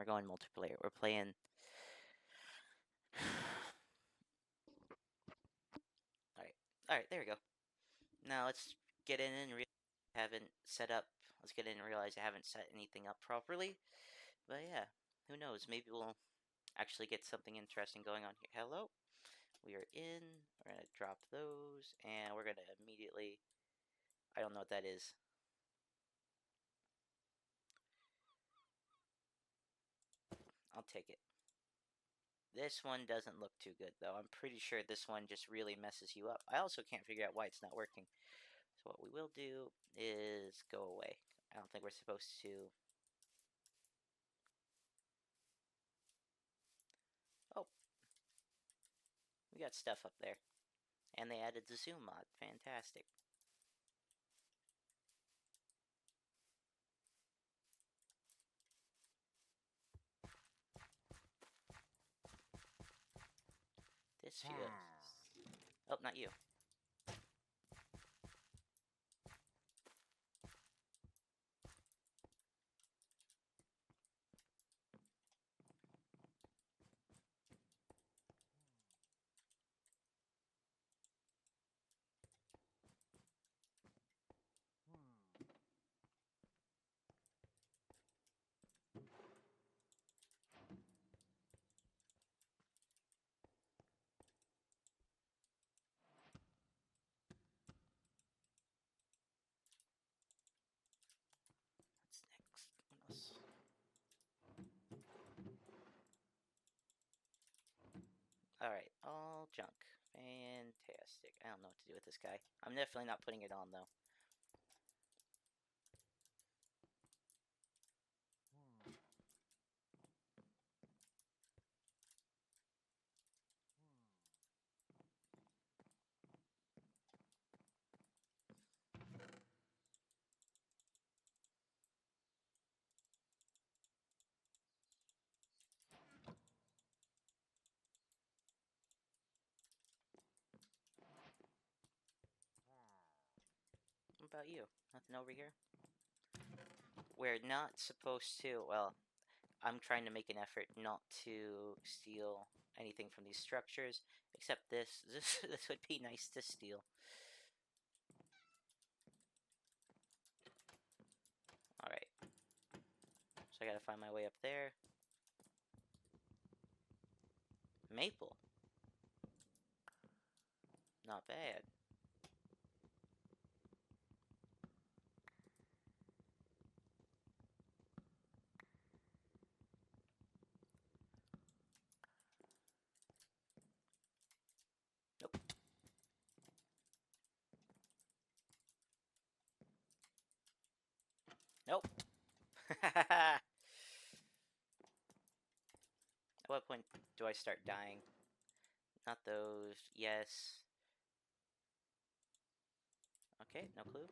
going multiplayer. We're playing. All right, there we go. Now let's get in and haven't set up. Let's get in and realize I haven't set anything up properly. But yeah, who knows? Maybe we'll actually get something interesting going on here. Hello, we are in. We're gonna drop those, and we're gonna immediately. I don't know what that is. I'll take it. This one doesn't look too good, though. I'm pretty sure this one just really messes you up. I also can't figure out why it's not working. So what we will do is go away. I don't think we're supposed to. Oh, we got stuff up there. And they added the zoom mod. Fantastic. This feels... Oh, not you. What's next? What else? Alright, all junk. Fantastic. I don't know what to do with this guy. I'm definitely not putting it on, though. What about you? Nothing over here? We're not supposed to... Well, I'm trying to make an effort not to steal anything from these structures, except this. This would be nice to steal. Alright. So I gotta find my way up there. Maple. Not bad. Nope. Nope. At what point do I start dying? Not those. Yes. Okay, no clue.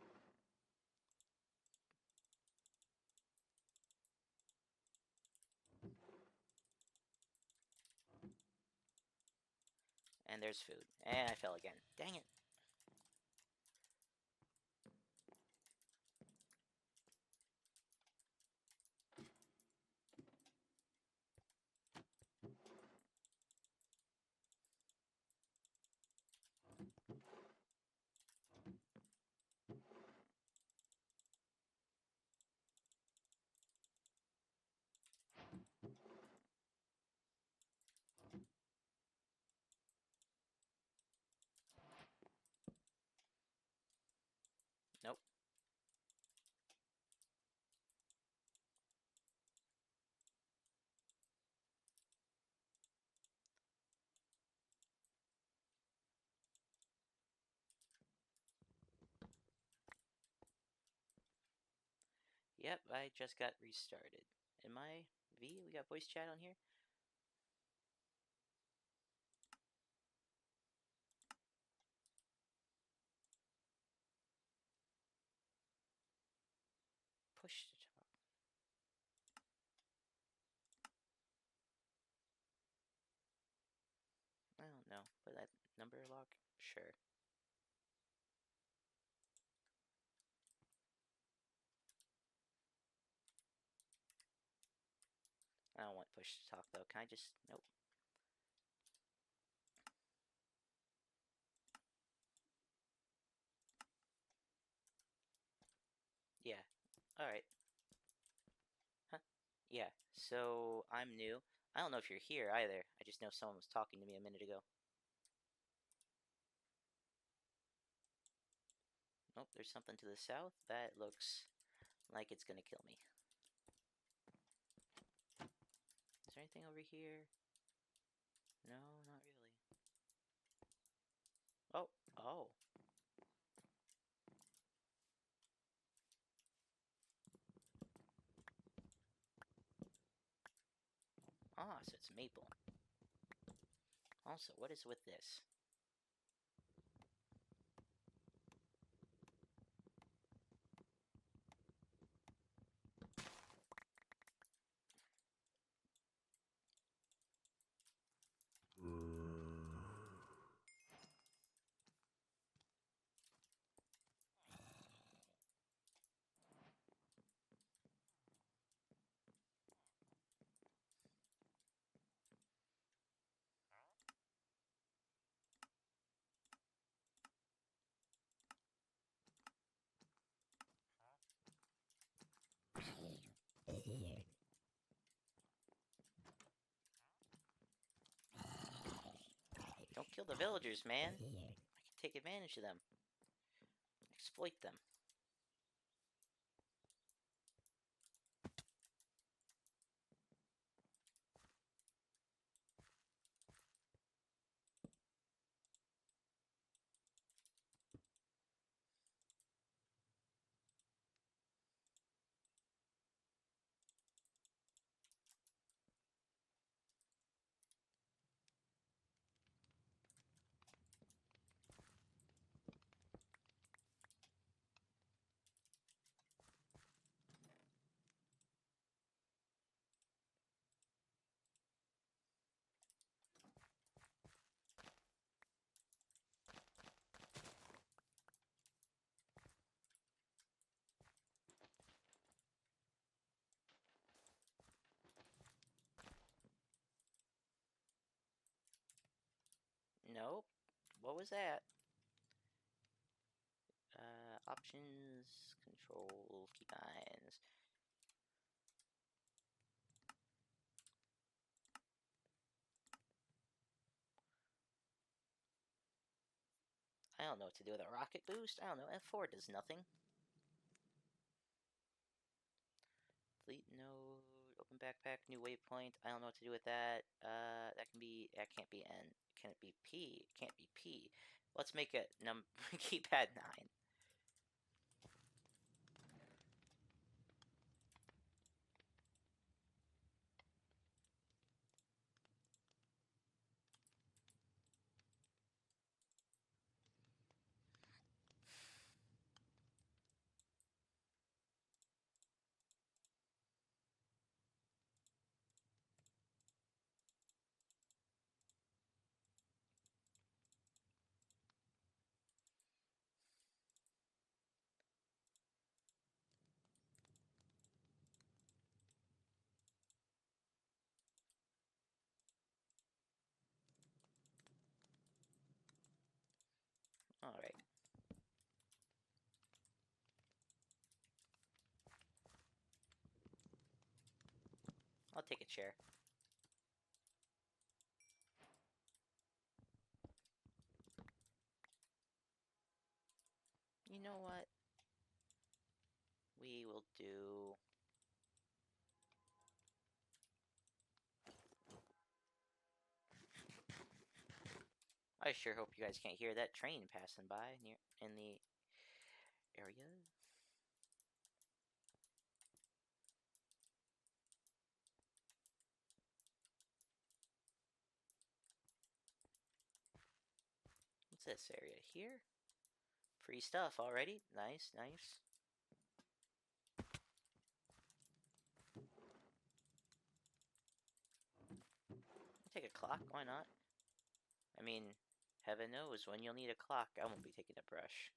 And there's food. And I fell again. Dang it. Nope. Yep, I just got restarted. Am I V? We got voice chat on here? Push to talk. I don't know. But that number lock? Sure. I don't push to talk though. Can I just nope. Yeah. Alright. Huh. Yeah. So I'm new. I don't know if you're here either. I just know someone was talking to me a minute ago. Nope, there's something to the south. That looks like it's gonna kill me. Is there anything over here? No, not really. Oh, oh. Ah, so it's maple. Also, what is with this? Don't kill the villagers, man. I can take advantage of them. Exploit them. Nope. What was that? Options, control, keybinds. I don't know what to do with a rocket boost. I don't know. F4 does nothing. Delete node, open backpack, new waypoint. I don't know what to do with that. That can't be N. Can it be P? It can't be P. Let's make it keypad 9. Alright. I'll take a chair. You know what? We will do... I sure hope you guys can't hear that train passing by near in the area. What's this area here? Free stuff already. Nice, nice. I'll take a clock, why not? I mean, heaven knows when you'll need a clock. I won't be taking a brush.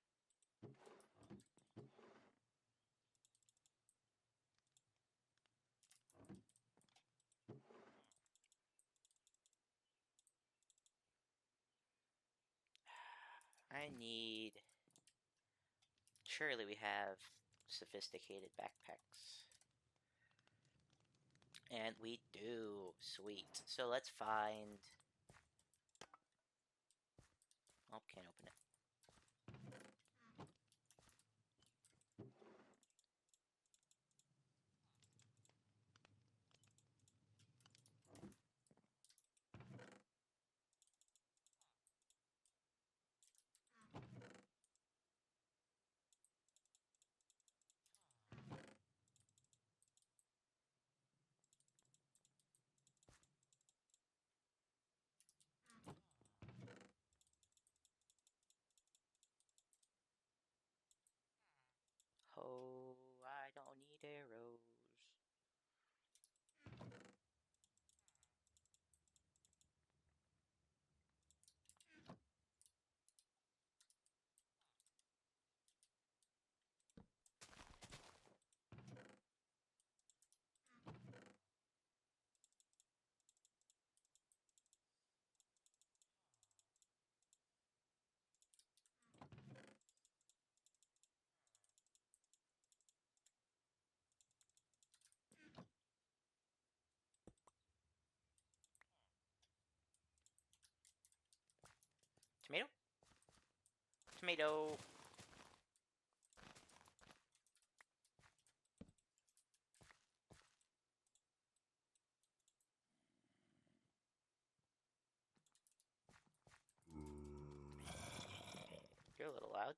I need... Surely we have sophisticated backpacks. And we do. Sweet. So let's find... Oh, can't open it. Oh, I don't need arrows. Tomato? Tomato! You're a little loud.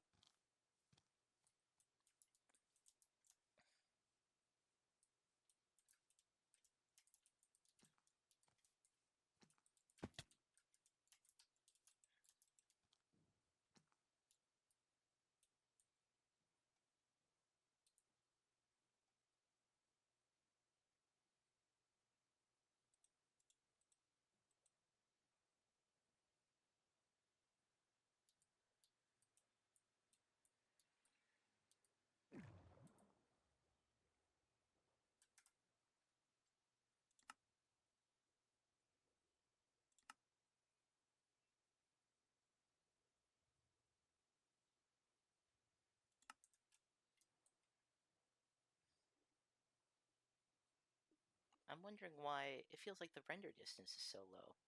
I'm wondering why it feels like the render distance is so low.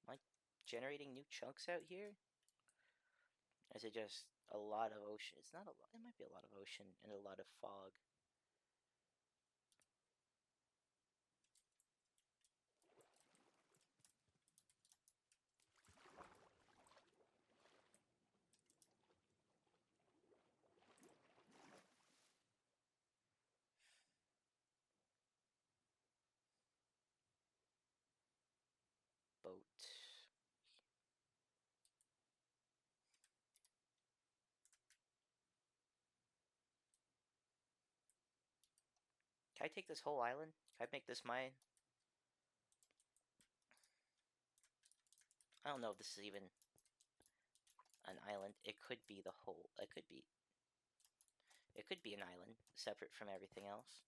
Am I generating new chunks out here? Is it just a lot of ocean? It's not a lot. It might be a lot of ocean and a lot of fog. Boat. Can I take this whole island? Can I make this mine? I don't know if this is even an island. It could be the whole. It could be. It could be an island separate from everything else.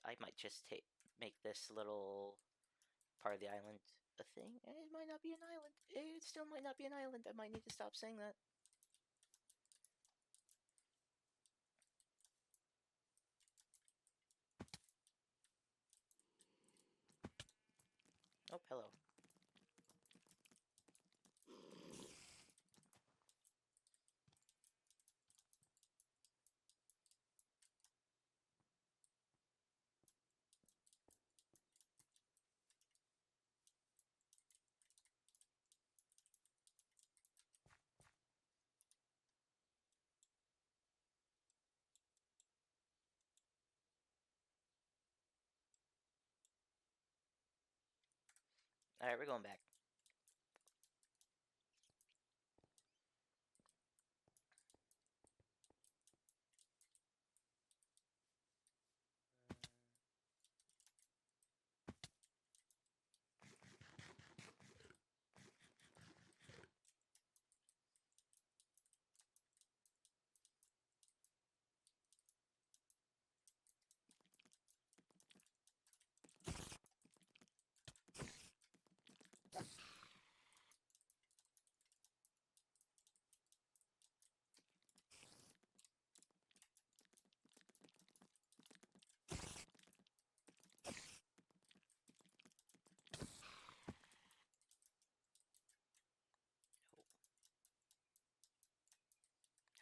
I might just make this little part of the island a thing. It might not be an island. It still might not be an island. I might need to stop saying that. Oh, hello. Alright, we're going back.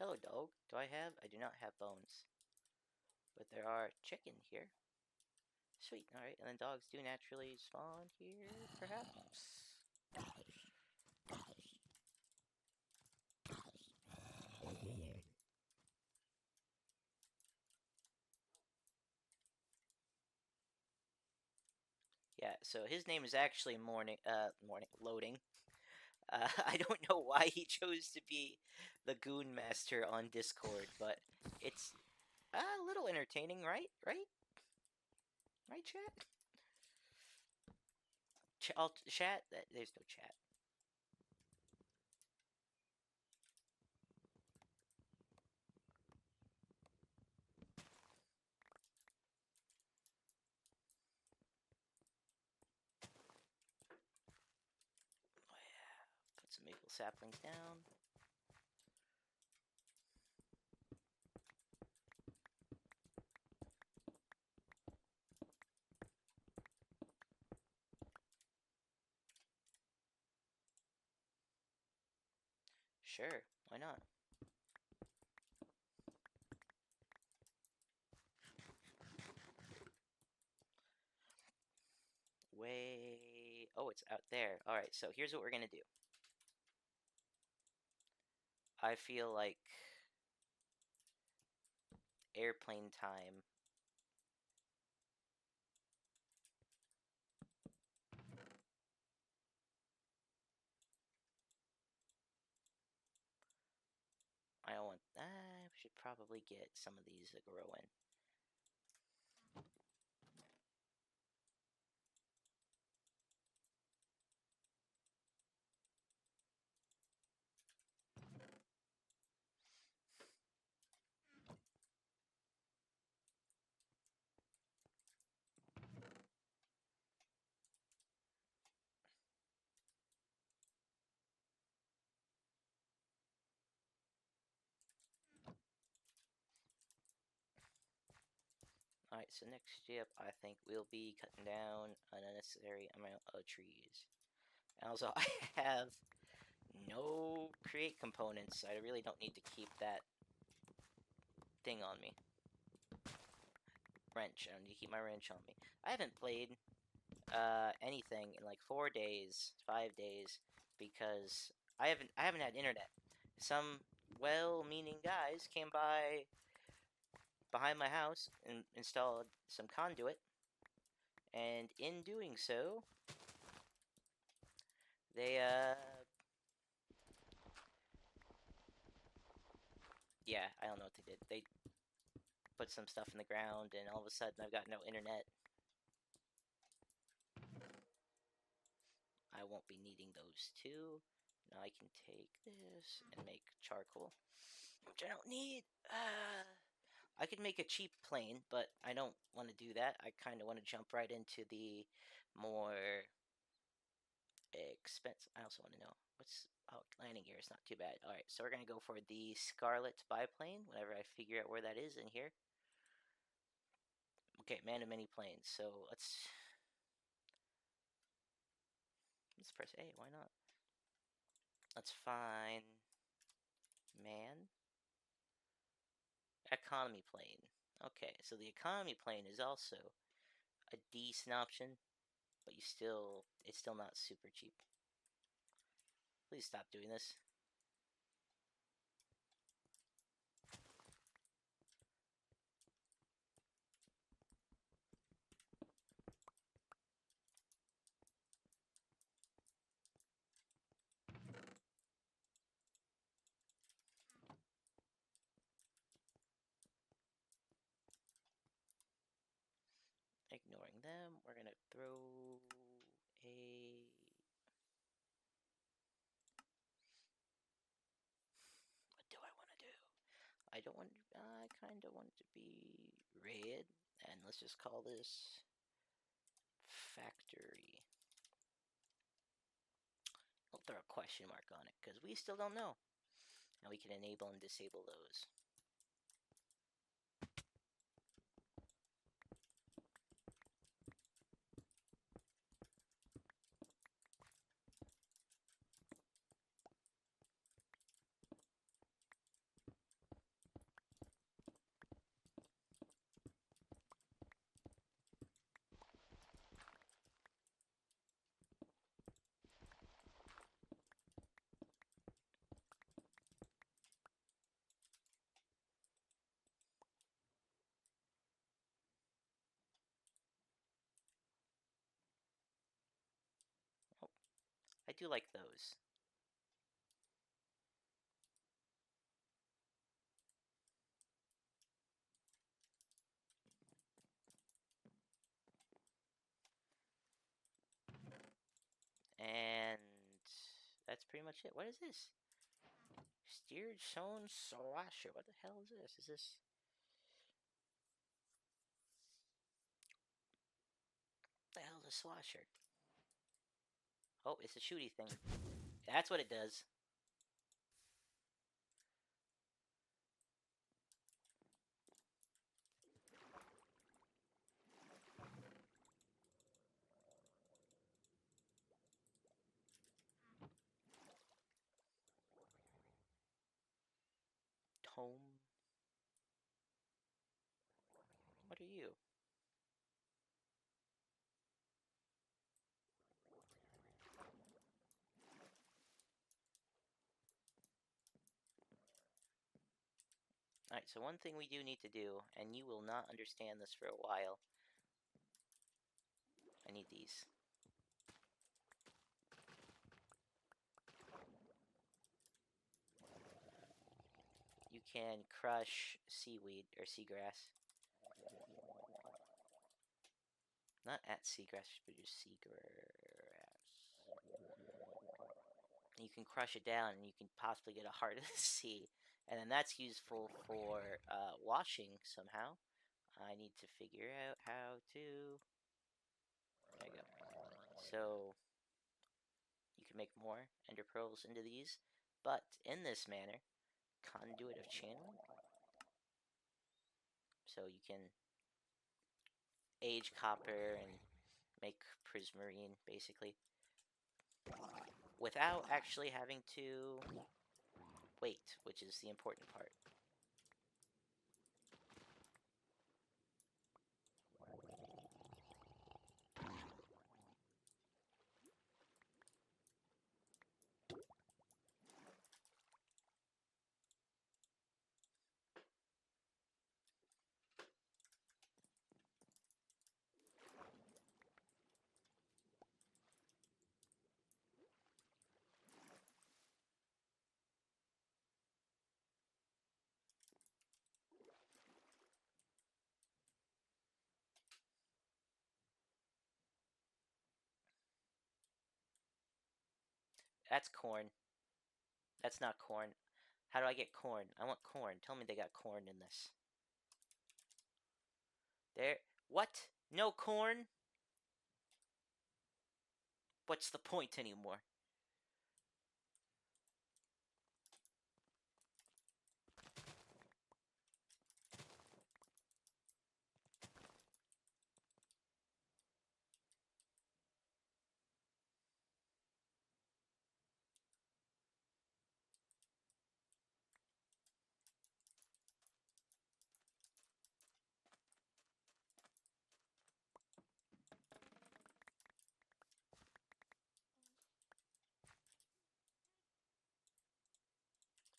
Hello, dog. Do I have? I do not have bones. But there are chicken here. Sweet. Alright, and then dogs do naturally spawn here, perhaps? Yeah, so his name is actually Loading. I don't know why he chose to be the Goon Master on Discord, but it's a little entertaining, right? Right? Right, chat? Chat? There's no chat. Oh, yeah. Put some maple saplings down. Sure, why not? Way... Oh, it's out there. Alright, so here's what we're gonna do. I feel like airplane time. I don't want... I should probably get some of these to grow in. Alright, so next step, I think we'll be cutting down an unnecessary amount of trees. And also, I have no create components, so I really don't need to keep that thing on me. Wrench, I don't need to keep my wrench on me. I haven't played anything in like 4 days, 5 days, because I haven't had internet. Some well-meaning guys came by behind my house and installed some conduit, and in doing so, they yeah, I don't know what they did. They put some stuff in the ground, and all of a sudden I've got no internet. I won't be needing those too. Now I can take this and make charcoal, which I don't need. I could make a cheap plane, but I don't want to do that. I kind of want to jump right into the more expensive. I also want to know what's... Oh, landing gear is not too bad. Alright, so we're going to go for the Scarlet biplane whenever I figure out where that is in here. Okay, man of many planes. So let's press A. Why not? Let's find man economy plane. Okay, so the economy plane is also a decent option, but it's still not super cheap. Please stop doing this. Ignoring them, we're gonna throw a... What do I want to do? I don't want... I kind of want it to be red, and let's just call this factory. I'll throw a question mark on it, because we still don't know. And we can enable and disable those. I do like those. And that's pretty much it. What is this? Steered Zone Slasher. What the hell is this? Is this... What the hell is a slasher? Oh, it's a shooty thing. That's what it does. Tome. What are you? Alright, so one thing we do need to do, and you will not understand this for a while. I need these. You can crush seaweed or seagrass. Not at seagrass, but just seagrass. You can crush it down, and you can possibly get a heart of the sea, and then that's useful for washing somehow. I need to figure out how to. There you go. So you can make more ender pearls into these, but in this manner, conduit of channeling. So you can age copper and make prismarine, basically, without actually having to wait, which is the important part. That's corn. That's not corn. How do I get corn? I want corn. Tell me they got corn in this. There. What? No corn? What's the point anymore?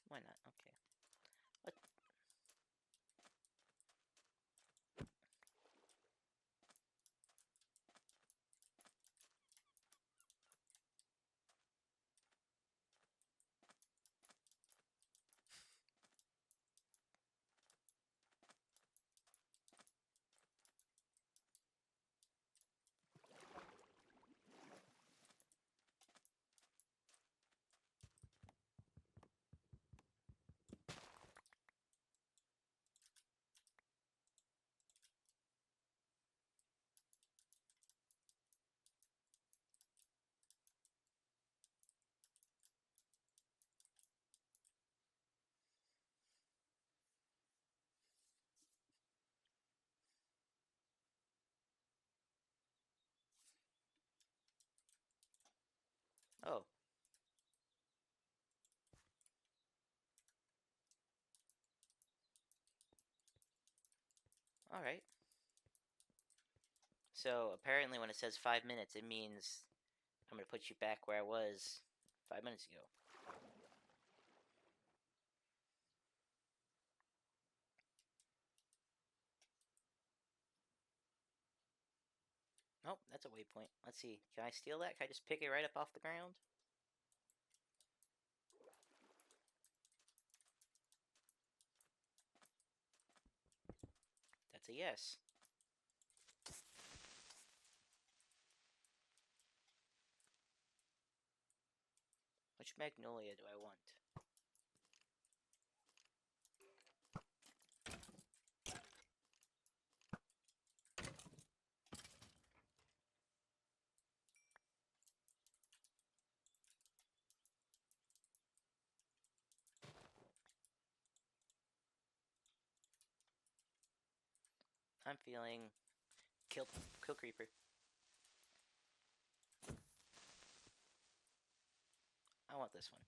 Why not? Okay. What? Oh. Alright. So apparently when it says 5 minutes, it means I'm going to put you back where I was 5 minutes ago. Oh, that's a waypoint. Let's see. Can I steal that? Can I just pick it right up off the ground? That's a yes. Which magnolia do I want? I'm feeling kill creeper. I want this one.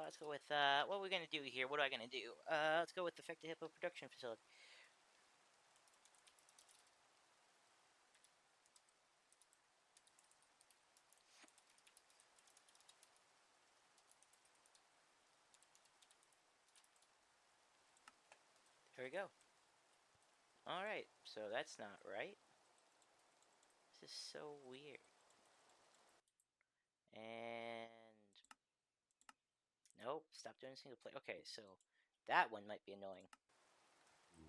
Let's go with, what are we gonna do here? What am I gonna do? Let's go with the Effective Hippo Production Facility. Here we go. Alright, so that's not right. This is so weird. And... Nope, stop doing single play. Okay, so that one might be annoying.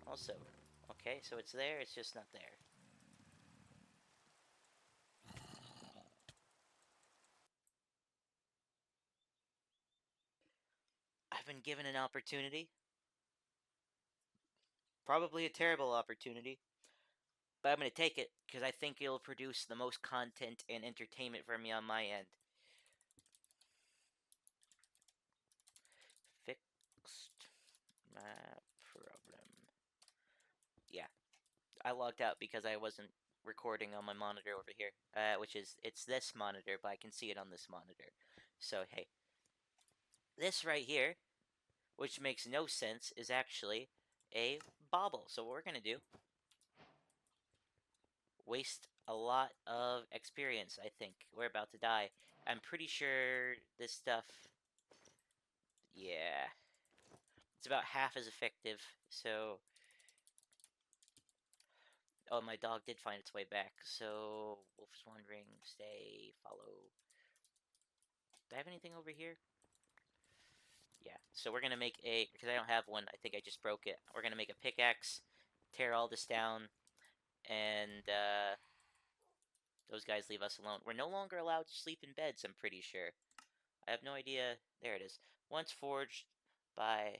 Also, okay, so it's there, it's just not there. I've been given an opportunity. Probably a terrible opportunity. But I'm going to take it, because I think it'll produce the most content and entertainment for me on my end. Fixed my problem. Yeah. I logged out because I wasn't recording on my monitor over here. Which is, it's this monitor, but I can see it on this monitor. So, hey. This right here, which makes no sense, is actually a bauble. So what we're going to do, waste a lot of experience, I think. We're about to die. I'm pretty sure this stuff... Yeah. It's about half as effective, so... Oh, my dog did find its way back, so... Wolf's wandering, stay, follow... Do I have anything over here? Yeah, so we're gonna make a... Because I don't have one, I think I just broke it. We're gonna make a pickaxe, tear all this down, and, those guys leave us alone. We're no longer allowed to sleep in beds, I'm pretty sure. I have no idea... There it is. Once forged by...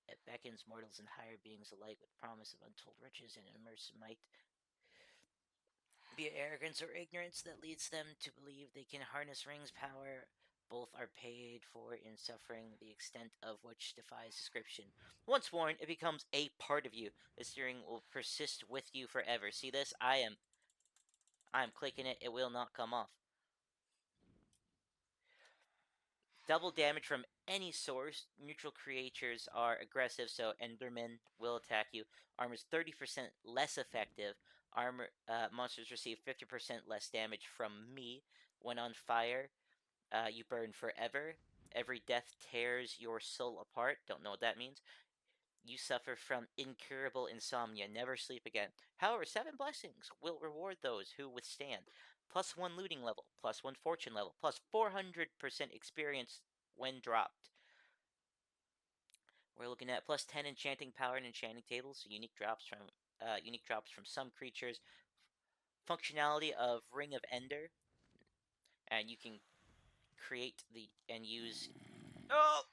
It beckons mortals and higher beings alike with promise of untold riches and immersive might. Be it arrogance or ignorance that leads them to believe they can harness Ring's power. Both are paid for in suffering, the extent of which defies description. Once worn, it becomes a part of you. This ring will persist with you forever. See this? I'm clicking it. It will not come off. Double damage from any source. Neutral creatures are aggressive, so Endermen will attack you. Armor's 30% less effective. Monsters receive 50% less damage from me. When on fire, you burn forever. Every death tears your soul apart. Don't know what that means. You suffer from incurable insomnia. Never sleep again. However, 7 blessings will reward those who withstand. +1 looting level, +1 fortune level, plus 400% experience when dropped. We're looking at +10 enchanting power and enchanting tables, so unique drops from some creatures. Functionality of Ring of Ender, and you can create and use... Oh!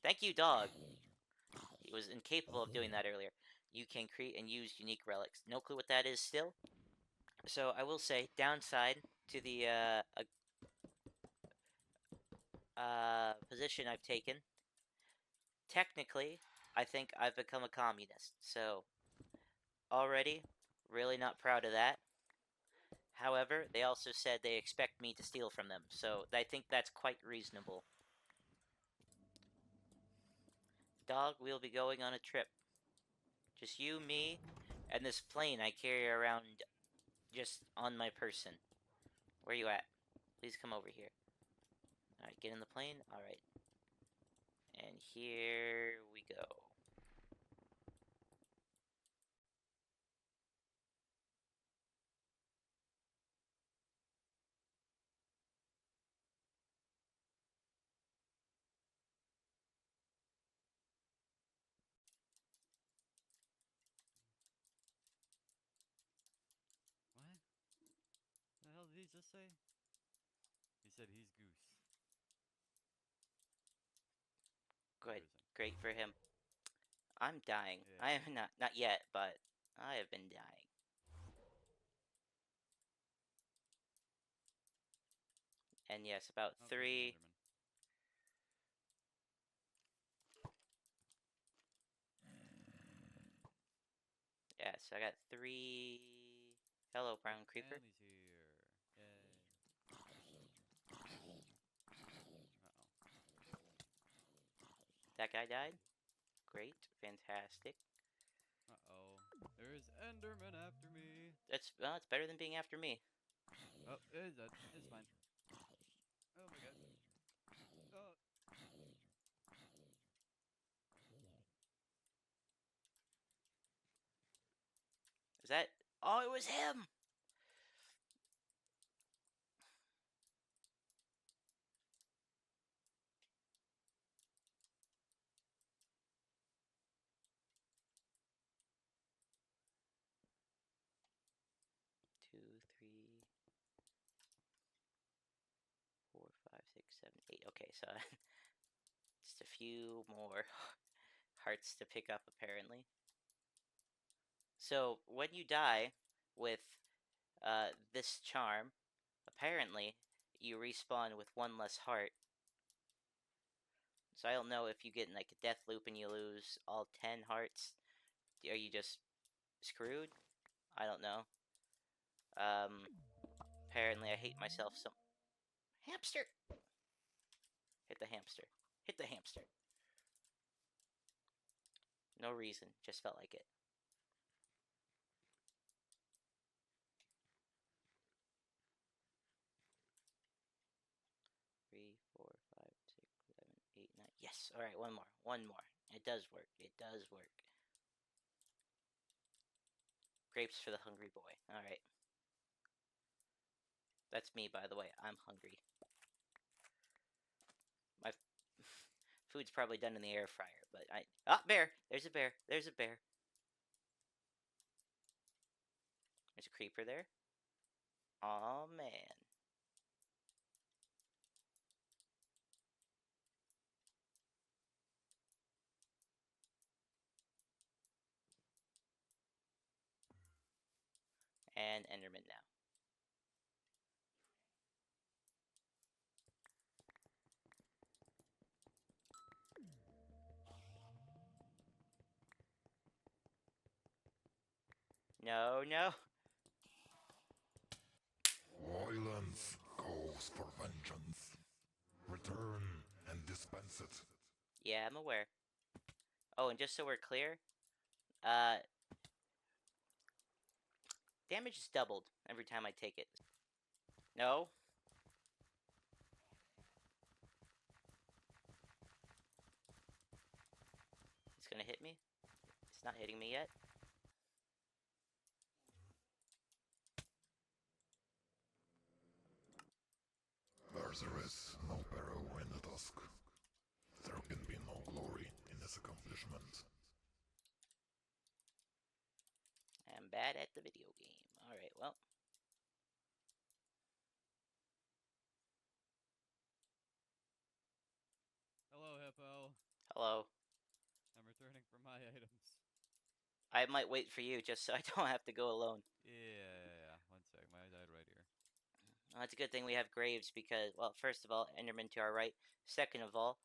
Thank you, dog. He was incapable of doing that earlier. You can create and use unique relics. No clue what that is still. So I will say, downside to the position I've taken. Technically, I think I've become a communist. So already, really not proud of that. However, they also said they expect me to steal from them, so I think that's quite reasonable. Dog, we'll be going on a trip. Just you, me, and this plane I carry around just on my person. Where you at? Please come over here. Alright, get in the plane. Alright. And here we go. What? The hell did he just say? He said he's Goose. Good. Interesting. Great for him. I'm dying. Yeah. I am not yet, but I have been dying. And yes, about Oh, there's an 3. Enderman. Yeah, so I got 3. Hello, brown creeper. And he's here. Yay. Uh-oh. That guy died. Great. Fantastic. Uh-oh. There's Enderman after me. Well, it's better than being after me. Oh, it's dead. It's fine. Oh my god. Oh. Is that... Oh, it was him! 2, 3, 4, 5, 6, 7, 8. Okay, so just a few more hearts to pick up, apparently. So, when you die with this charm, apparently, you respawn with 1 less heart. So I don't know if you get in like a death loop and you lose all 10 hearts. Are you just screwed? I don't know. Apparently I hate myself some... Hamster! Hit the hamster. Hit the hamster. No reason. Just felt like it. Three, four, five, 6, 7, 8, 9. Yes! Alright, one more. One more. It does work. It does work. Grapes for the hungry boy. Alright. That's me, by the way. I'm hungry. My food's probably done in the air fryer, but I... Ah, bear! There's a bear. There's a bear. There's a creeper there. Aw, man. And Enderman now. No, no. Violence calls for vengeance. Return and dispense it. Yeah, I'm aware. Oh, and just so we're clear, uh, damage is doubled every time I take it. No. It's gonna hit me. It's not hitting me yet. Where there is no peril in the dusk, there can be no glory in this accomplishment. I'm bad at the video game. Alright, well. Hello, Hippo. Hello. I'm returning for my items. I might wait for you just so I don't have to go alone. Yeah. One sec. My died right here. Well, it's a good thing we have graves because, well, first of all, Enderman to our right. Second of all,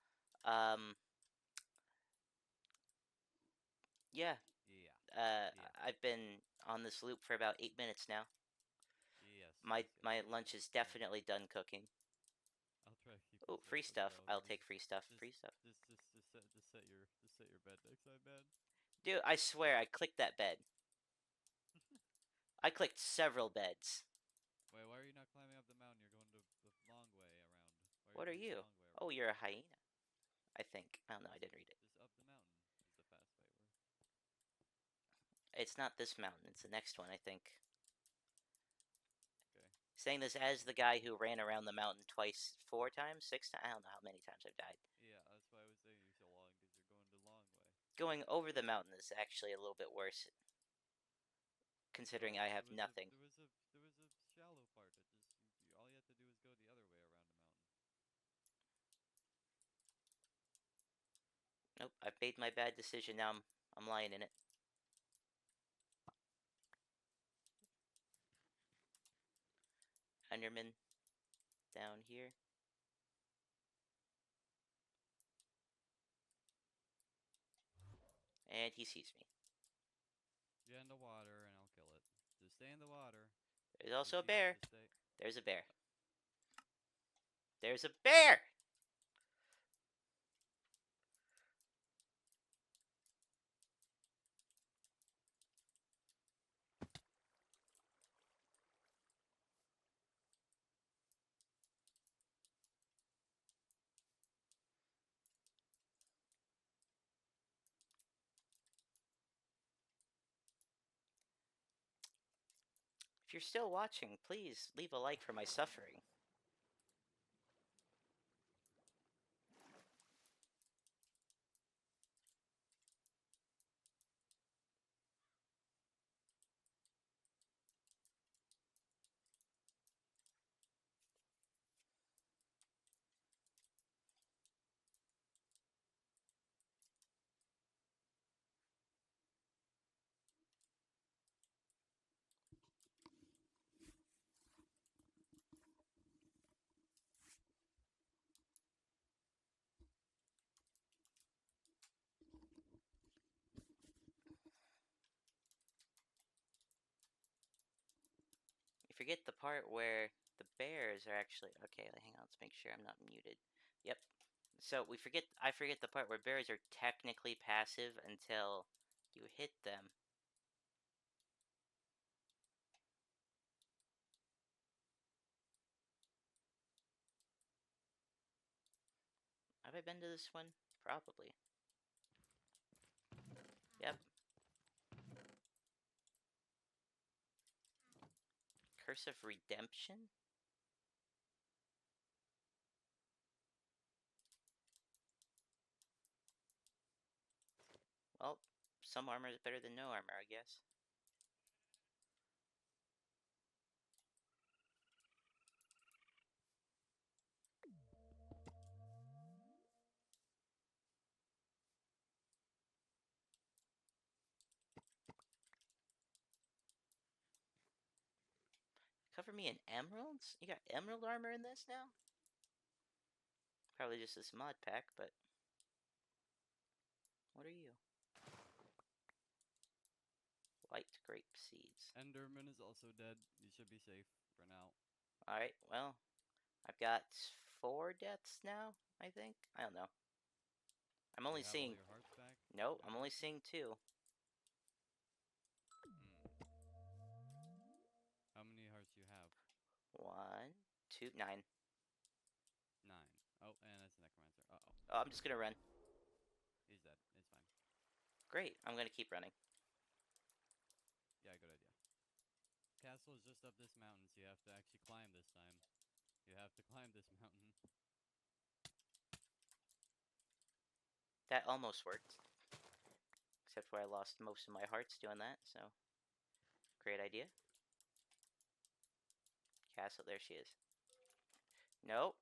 yeah. Yeah. I've been on this loop for about 8 minutes now. Yes. My lunch is definitely done cooking. I'll try to keep Oh, this free cooked, stuff. bro. I'll take free stuff. Free stuff. Just set your bed next time, man. Dude, I swear I clicked that bed. I clicked several beds. Wait, why are you not climbing up the mountain? You're going the long way around. Why What are are you going the you? long way Oh, around? you're a hyena. I think. I don't know. I didn't read it. Just up the mountain is the fast way. Where? It's not this mountain. It's the next one, I think. Okay. Saying this as the guy who ran around the mountain twice, 4 times, 6 times. I don't know how many times I've died. Yeah, that's why I was saying you're so long because you're going the long way. Going over the mountain is actually a little bit worse, considering I have nothing. There was a shallow part that just all you have to do is go the other way around the mountain. Nope, I've made my bad decision. Now I'm lying in it. Enderman down here. And he sees me. Get in the water and I'll kill it. Just stay in the water. There's also a Just, bear. just stay. There's a bear. There's a bear! If you're still watching, please leave a like for my suffering. You forget the part where the bears are actually... Okay, hang on, let's make sure I'm not muted. Yep. So I forget the part where bears are technically passive until you hit them. Have I been to this one? Probably. Yep. Curse of Redemption? Well, some armor is better than no armor, I guess. Cover me in emeralds? You got emerald armor in this now? Probably just this mod pack, but... What are you? White grape seeds. Enderman is also dead. You should be safe for now. Alright, well... I've got 4 deaths now, I think? I don't know. I'm only You have all seeing... your hearts back? Nope, Good I'm only hearts? seeing 2. How many hearts do you have? 1, 2, 9. 9. Oh, and that's necromancer. Uh-oh. Oh, I'm just gonna run. He's dead. It's fine. Great, I'm gonna keep running. Yeah, good idea. Castle is just up this mountain, so you have to actually climb this time. You have to climb this mountain. That almost worked. Except where I lost most of my hearts doing that, so... Great idea. Castle, there she is. Nope.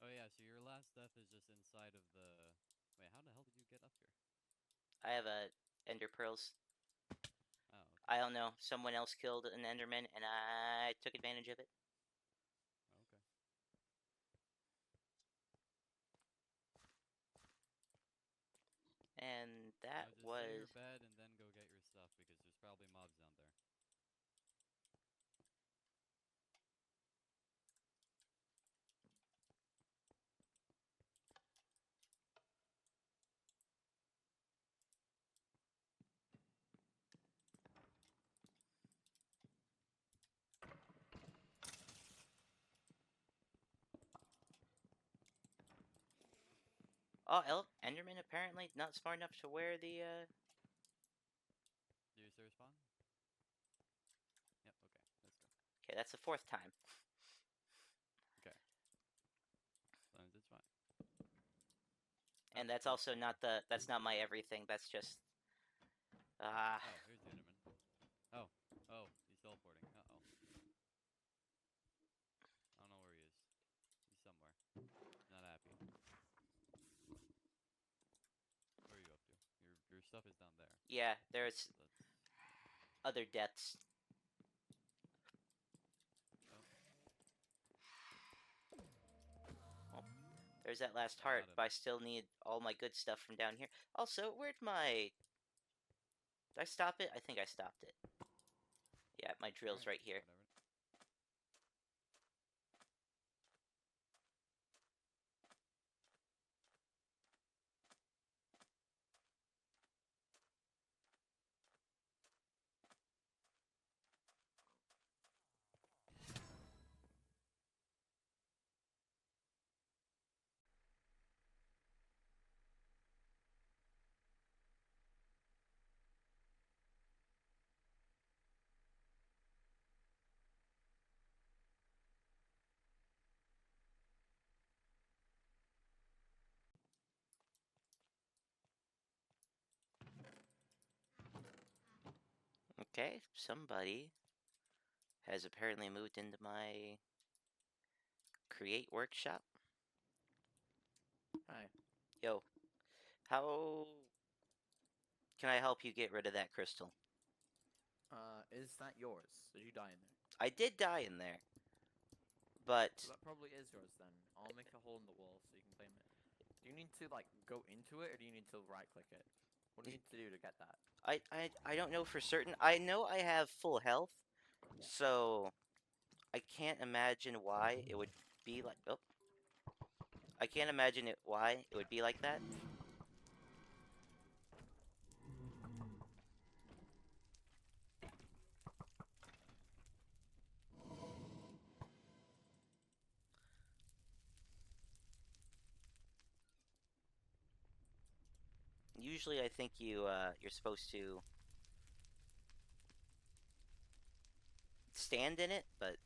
Oh yeah, so your last death is just inside of the... Wait, how the hell did you get up here? I have ender pearls. Oh, okay. I don't know. Someone else killed an enderman, and I took advantage of it. Okay. And Now that just stay your was... bed and then go get your stuff because there's probably mobs down there. Oh, Enderman apparently not smart enough to wear the, Do you still respawn? Yep, okay, let's go. Okay, that's the fourth time. Okay. Sometimes it's fine. And Oh, that's here's also Enderman. that's not my everything, that's just, ah, Oh, here's the Enderman. Oh, oh, he's teleporting. Uh-oh. I don't know where he is. He's somewhere. Not happy. Where are you up to? Your stuff is down there. yeah, there's That's other deaths. oh, Well, there's that last I heart, got him. but I still need all my good stuff from down here. Also, where'd my... Did I stop it? I think I stopped it. Yeah, my drill's Alright, right here. whatever. Okay, somebody has apparently moved into my create workshop. Hi. Yo, how can I help you get rid of that crystal? Is that yours? Did you die in there? I did die in there, but So that probably is yours then. I'll make a hole in the wall so you can claim it. Do you need to like go into it or do you need to right click it? What do you need to do to get that? I don't know for certain. I know I have full health, Yeah. so I can't imagine why it would be like. Oh, I can't imagine why it would be like that. Usually, I think you're supposed to stand in it, but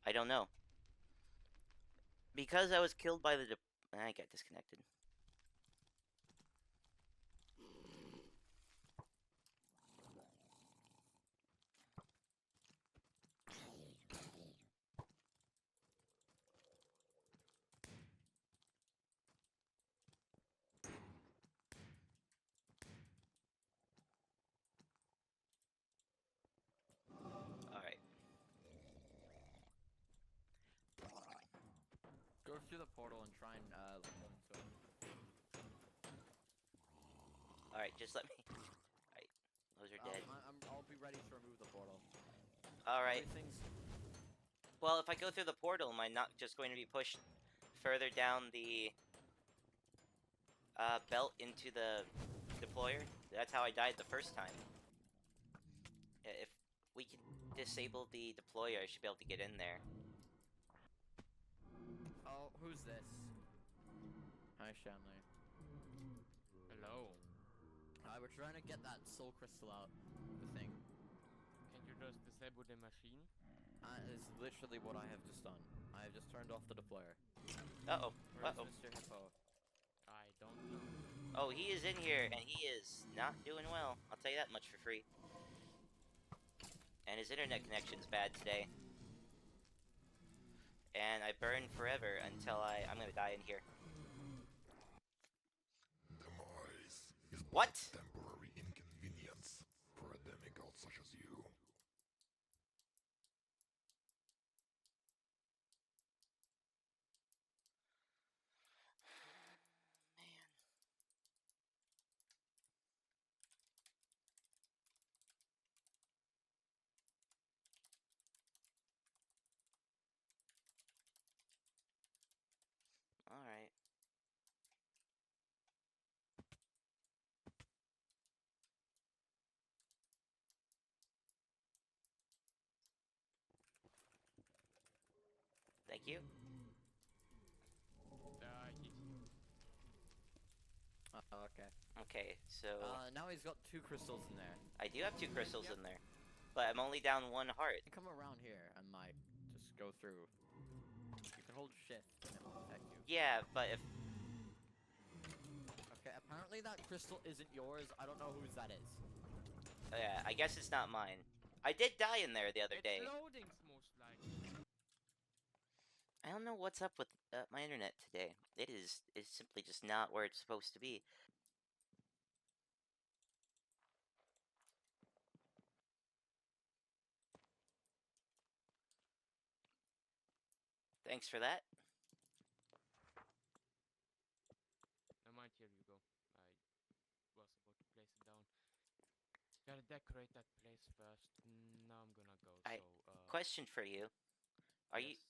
I don't know. Because I was killed by the I got disconnected. All right. Go through the portal and try and like go into it. All right, just let me. All right, those are dead. I'll be ready to remove the portal. All right. Everything's Well, if I go through the portal, am I not just going to be pushed further down the belt into the deployer? That's how I died the first time. If we can disable the deployer, I should be able to get in there. Oh, who's this? Hi, Shanley. Hello. We're trying to get that soul crystal out. The thing. Can you just disable the machine? Is literally what I have just done. I have just turned off the deployer. Uh-oh. Where's Uh-oh. Mr. Hippo? I don't know. Oh, he is in here, and he is not doing well. I'll tell you that much for free. And his internet connection's bad today. And I burn forever until I'm gonna die in here. Demise is but What? a temporary inconvenience for a demigod such as you. Alright. Thank you. Oh, okay. Okay, so Now he's got 2 crystals in there. I do have 2 crystals Yep. in there, but I'm only down 1 heart. You come around here and like just go through. You can hold shift and it won't affect you. Yeah, but if Okay, apparently that crystal isn't yours. I don't know whose that is. yeah, I guess it's not mine. I did die in there the other It's day. loading, most likely. I don't know what's up with my internet today. It's simply just not where it's supposed to be. Thanks for that. I might, here you go. I was about to place it down. Gotta decorate that place first. Now I'm gonna go. Question for you. Are you Yes.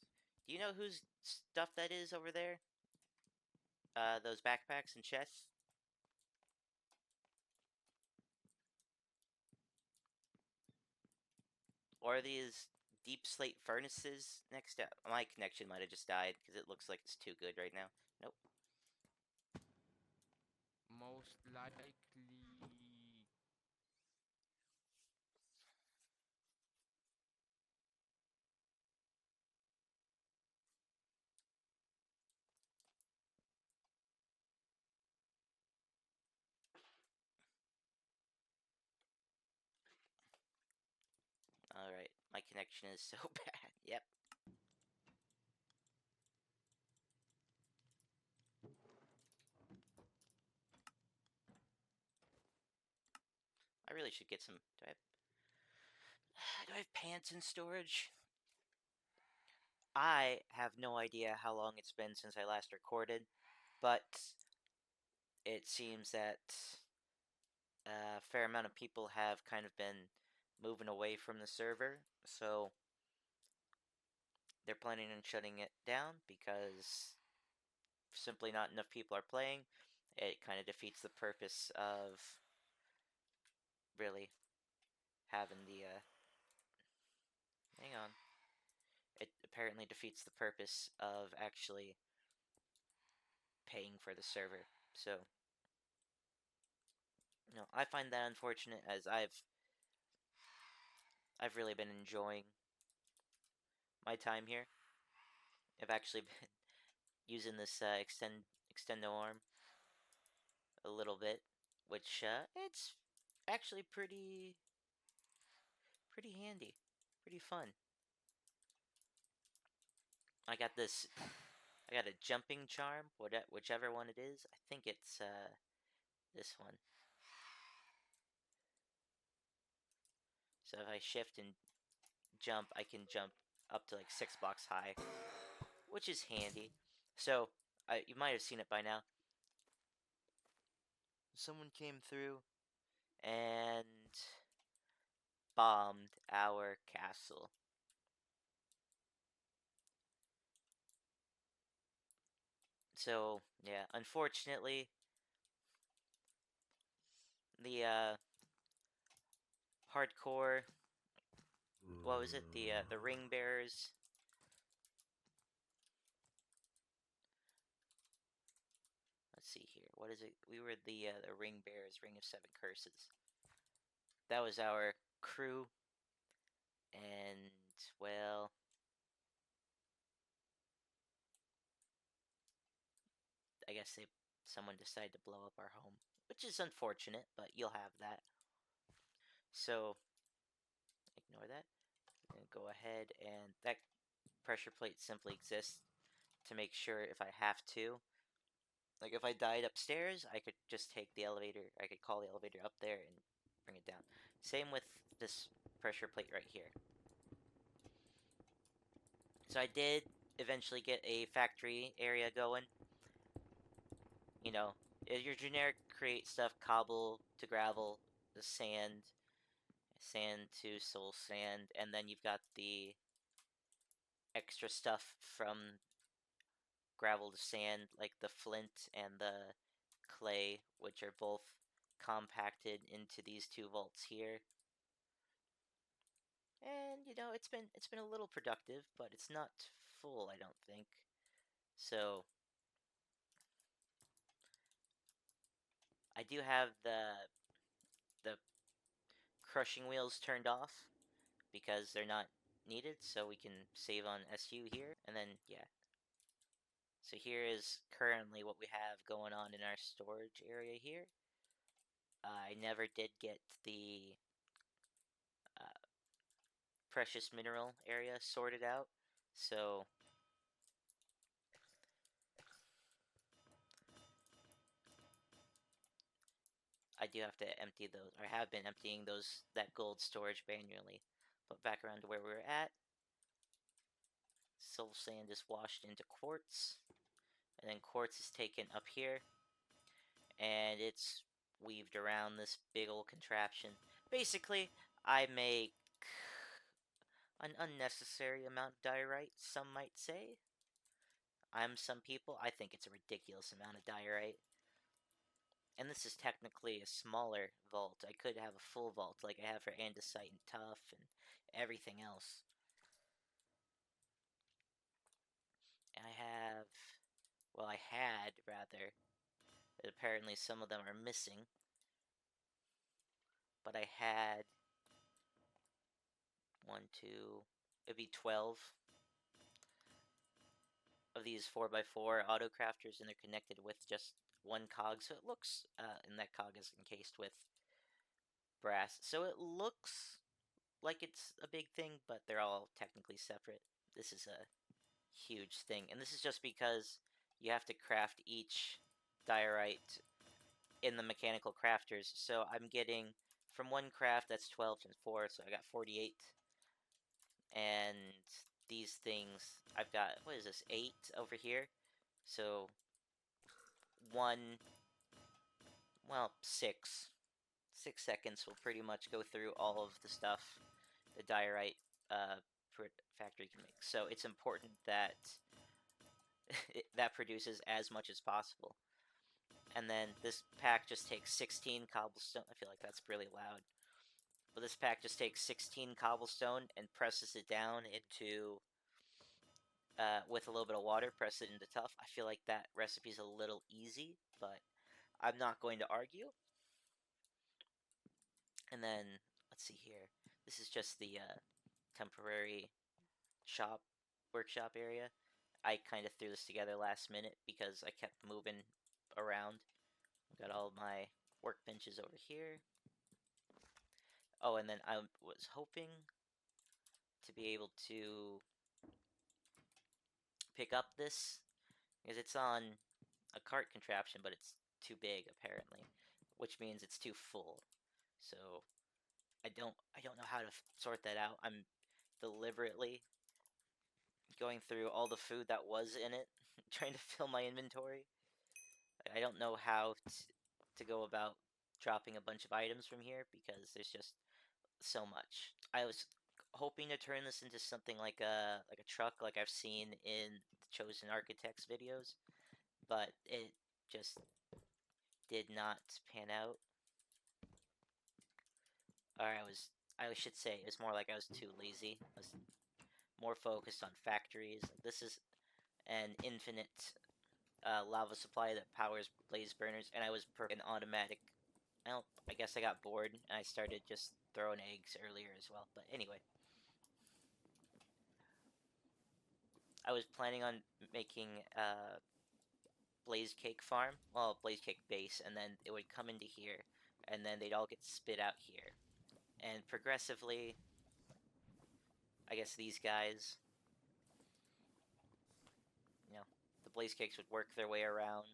Do you know whose stuff that is over there? Those backpacks and chests? Or are these deep slate furnaces next to... My connection might have just died because it looks like it's too good right now. Nope. Most likely. Alright, my connection is so bad. Yep. I really should get some... Do I have pants in storage? I have no idea how long it's been since I last recorded, but it seems that a fair amount of people have kind of been moving away from the server, so they're planning on shutting it down because simply not enough people are playing. It kind of defeats the purpose of really having the hang on. It apparently defeats the purpose of actually paying for the server. So, I find that unfortunate as I've really been enjoying my time here. I've actually been using this extendo arm a little bit, which it's actually pretty handy, pretty fun. I got this. I got a jumping charm, whichever one it is. I think it's this one. So if I shift and jump, I can jump up to like 6 blocks high, which is handy. So you might have seen it by now. Someone came through and bombed our castle. So yeah, unfortunately, the hardcore. What was it? The ring bearers. Let's see here. What is it? We were the ring bearers, ring of 7 curses. That was our crew, and well, I guess someone decided to blow up our home, which is unfortunate, but you'll have that. So ignore that. And go ahead, and that pressure plate simply exists to make sure if I have to. Like if I died upstairs, I could just take the elevator. I could call the elevator up there and bring it down. Same with this pressure plate right here. So I did eventually get a factory area going. You know, your generic create stuff, cobble to gravel, the sand to soul sand, and then you've got the extra stuff from gravel to sand, like the flint and the clay, which are both compacted into these 2 vaults here. And it's been a little productive, but it's not full, I don't think. So I do have the crushing wheels turned off because they're not needed, so we can save on SU here, and then yeah. So here is currently what we have going on in our storage area here. I never did get the precious mineral area sorted out, so I do have to empty those, or have been emptying that gold storage manually. But back around to where we were at, soul sand is washed into quartz, and then quartz is taken up here, and it's weaved around this big old contraption. Basically, I make an unnecessary amount of diorite, some might say. Some people, I think it's a ridiculous amount of diorite. And this is technically a smaller vault. I could have a full vault like I have for andesite and tuff and everything else. And I had rather, but apparently some of them are missing. But I had it'd be 12 of these 4x4 auto crafters, and they're connected with just one cog. So it looks, and that cog is encased with brass. So it looks like it's a big thing, but they're all technically separate. This is a huge thing, and this is just because you have to craft each diorite in the mechanical crafters. So I'm getting from one craft that's 12 and 4, so I got 48. And these things, I've got, what is this, 8 over here. So 6 seconds will pretty much go through all of the stuff the diorite factory can make. So it's important that that produces as much as possible. And then this pack just takes 16 cobblestone. I feel like that's really loud. But this pack just takes 16 cobblestone and presses it down into, with a little bit of water, press it into tough. I feel like that recipe's a little easy, but I'm not going to argue. And then, let's see here. This is just the temporary workshop area. I kind of threw this together last minute because I kept moving around. Got all my workbenches over here. Oh, and then I was hoping to be able to pick up this because it's on a cart contraption, but it's too big apparently, which means it's too full. So I don't know how to sort that out. I'm deliberately going through all the food that was in it, trying to fill my inventory. I don't know how to go about dropping a bunch of items from here because there's just so much. I was hoping to turn this into something like a truck, like I've seen in the Chosen Architects videos, but it just did not pan out. Or I should say, it's more like I was too lazy. I was more focused on factories. This is an infinite lava supply that powers blaze burners, and I was an automatic. Well, I guess I got bored and I started just throwing eggs earlier as well. But anyway, I was planning on making blaze cake farm, well, blaze cake base, and then it would come into here, and then they'd all get spit out here, and progressively, I guess these guys, the blaze cakes would work their way around,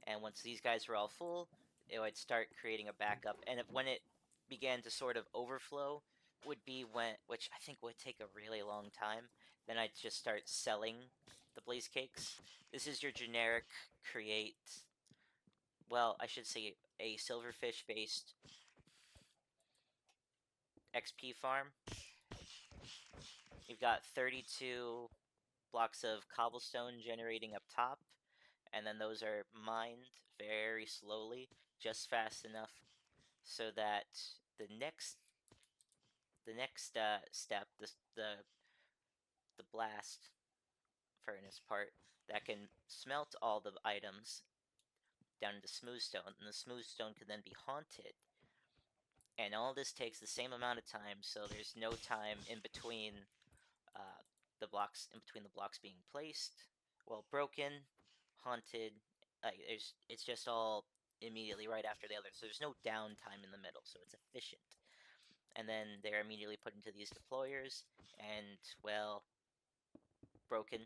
and once these guys were all full, it would start creating a backup, and when it began to sort of overflow, would be which I think would take a really long time, then I'd just start selling the blaze cakes. This is your generic create, well, I should say a silverfish based XP farm. You've got 32 blocks of cobblestone generating up top, and then those are mined very slowly, just fast enough so that the next step, the blast furnace part that can smelt all the items down into smooth stone, and the smooth stone can then be haunted. And all this takes the same amount of time, so there's no time in between the blocks being placed, well, broken, haunted. Like it's just all immediately right after the other, so there's no downtime in the middle, so it's efficient. And then they're immediately put into these deployers, and well, broken.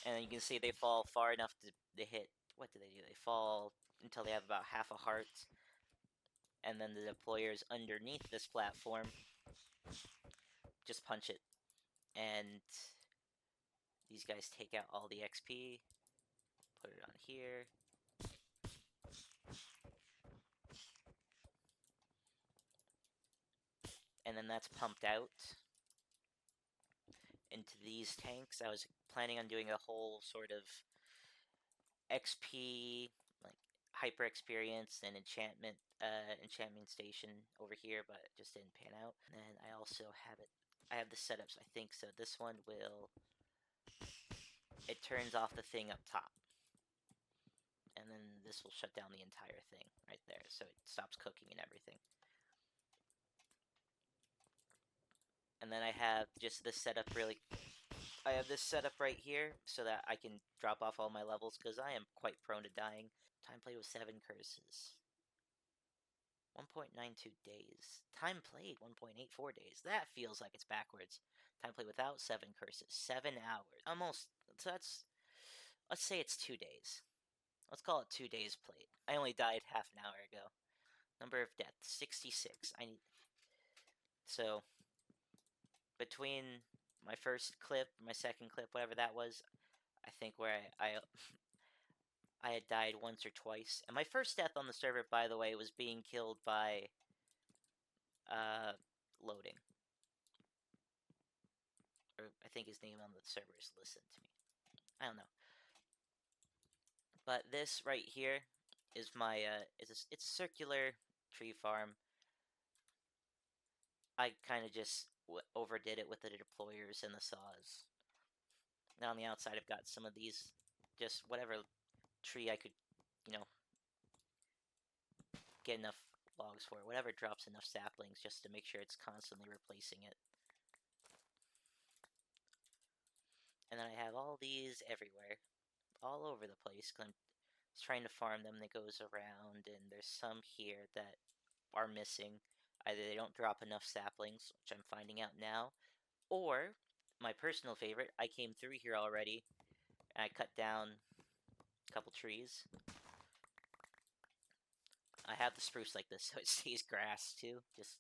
And you can see they fall far enough to hit. What do? They fall until they have about half a heart, and then the deployers underneath this platform just punch it, and these guys take out all the XP, put it on here. And then that's pumped out into these tanks. I was planning on doing a whole sort of XP, like hyper experience and enchantment station over here, but it just didn't pan out. And then I also have it. I have the setups. I think so. This one will. It turns off the thing up top, and then this will shut down the entire thing right there, so it stops cooking and everything. And then I have just this setup really. I have this setup right here so that I can drop off all my levels because I am quite prone to dying. Time played with 7 curses. 1.92 days. Time played 1.84 days. That feels like it's backwards. Time played without 7 curses. 7 hours. Almost. So that's. Let's say it's 2 days. Let's call it 2 days played. I only died half an hour ago. Number of deaths 66. I need. So between my first clip, my second clip, whatever that was, I think where I had died once or twice. And my first death on the server, by the way, was being killed by loading. Or I think his name on the server is Listen to Me. I don't know. But this right here is my it's a circular tree farm. I kind of just overdid it with the deployers and the saws. Now on the outside, I've got some of these, just whatever tree I could, get enough logs for, whatever drops enough saplings, just to make sure it's constantly replacing it. And then I have all these everywhere, all over the place, because I'm trying to farm them. That goes around, and there's some here that are missing. Either they don't drop enough saplings, which I'm finding out now, or my personal favorite, I came through here already, and I cut down a couple trees. I have the spruce like this, so it stays grass too. Just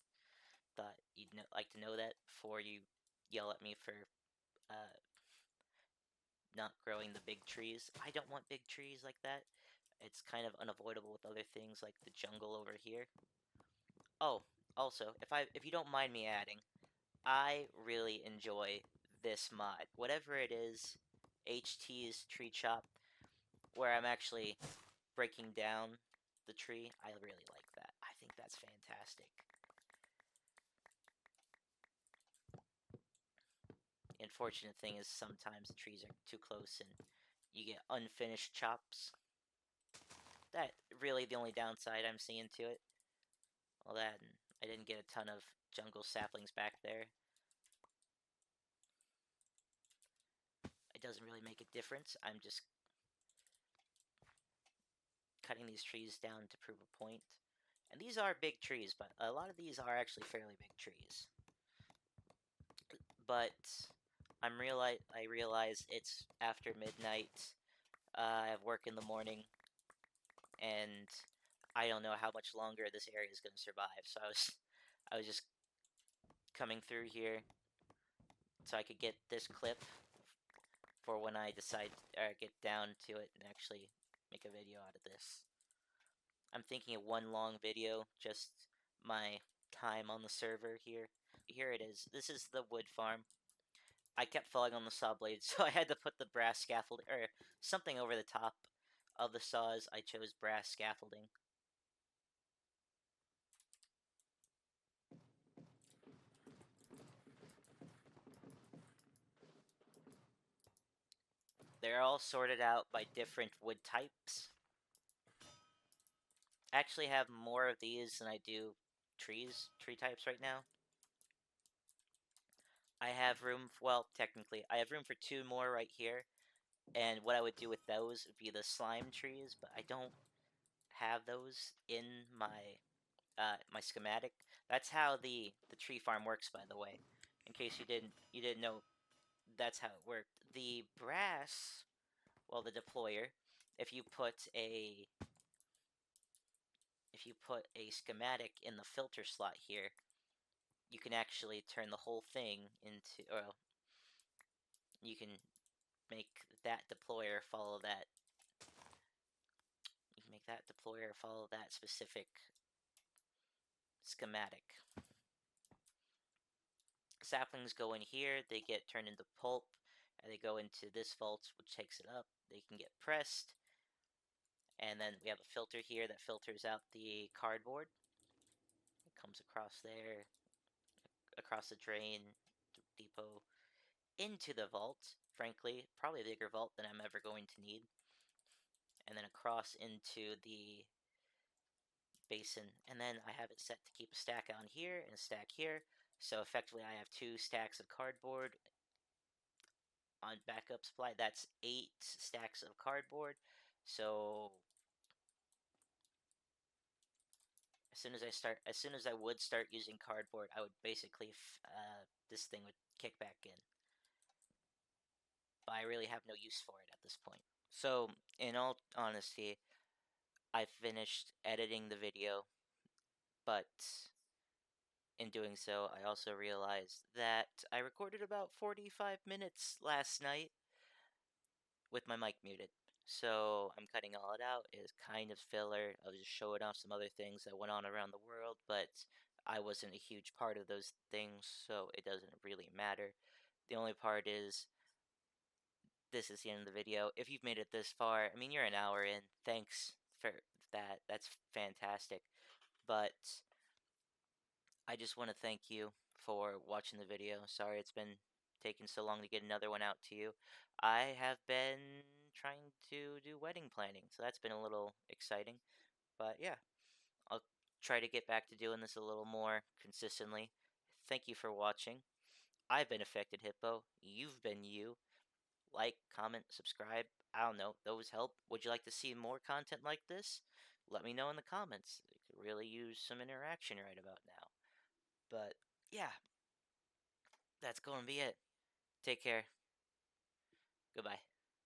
thought you'd like to know that before you yell at me for not growing the big trees. I don't want big trees like that. It's kind of unavoidable with other things like the jungle over here. Oh, also, if you don't mind me adding, I really enjoy this mod. Whatever it is, HT's Tree Chop, where I'm actually breaking down the tree, I really like that. I think that's fantastic. The unfortunate thing is sometimes the trees are too close and you get unfinished chops. That really the only downside I'm seeing to it. Well, that and I didn't get a ton of jungle saplings back there. It doesn't really make a difference. I'm just cutting these trees down to prove a point. And these are big trees, but a lot of these are actually fairly big trees. But I realize it's after midnight. I have work in the morning, and I don't know how much longer this area is going to survive. So I was just coming through here so I could get this clip for when I decide or get down to it and actually make a video out of this. I'm thinking of one long video, just my time on the server here. Here it is. This is the wood farm. I kept falling on the saw blade, so I had to put the brass scaffolding or something over the top of the saws. I chose brass scaffolding. They're all sorted out by different wood types. I actually have more of these than I do tree types right now. I have room, well, technically, I have room for 2 more right here, and what I would do with those would be the slime trees, but I don't have those in my my schematic. That's how the tree farm works, by the way. In case you didn't know, that's how it worked. The brass, well, the deployer, if you put a schematic in the filter slot here, you can actually turn the whole thing into, or you can make that deployer follow that. You can make that deployer follow that specific schematic. Saplings go in here, they get turned into pulp, and they go into this vault, which takes it up. They can get pressed, and then we have a filter here that filters out the cardboard. It comes across there, across the drain, depot, into the vault. Frankly, probably a bigger vault than I'm ever going to need. And then across into the basin. And then I have it set to keep a stack on here and a stack here. So effectively I have 2 stacks of cardboard on backup supply. That's 8 stacks of cardboard. So as soon as I would start using cardboard, I would basically this thing would kick back in. But I really have no use for it at this point. So in all honesty, I finished editing the video, but in doing so, I also realized that I recorded about 45 minutes last night with my mic muted. So I'm cutting all it out. It's kind of filler. I was just showing off some other things that went on around the world, but I wasn't a huge part of those things, so it doesn't really matter. The only part is this is the end of the video. If you've made it this far, I mean, you're an hour in. Thanks for that. That's fantastic. But I just want to thank you for watching the video. Sorry it's been taking so long to get another one out to you. I have been trying to do wedding planning, so that's been a little exciting. But yeah, I'll try to get back to doing this a little more consistently. Thank you for watching. I've been Affected Hippo. You've been you. Like, comment, subscribe. I don't know, those help. Would you like to see more content like this? Let me know in the comments. I could really use some interaction right about now. But yeah, that's going to be it. Take care. Goodbye.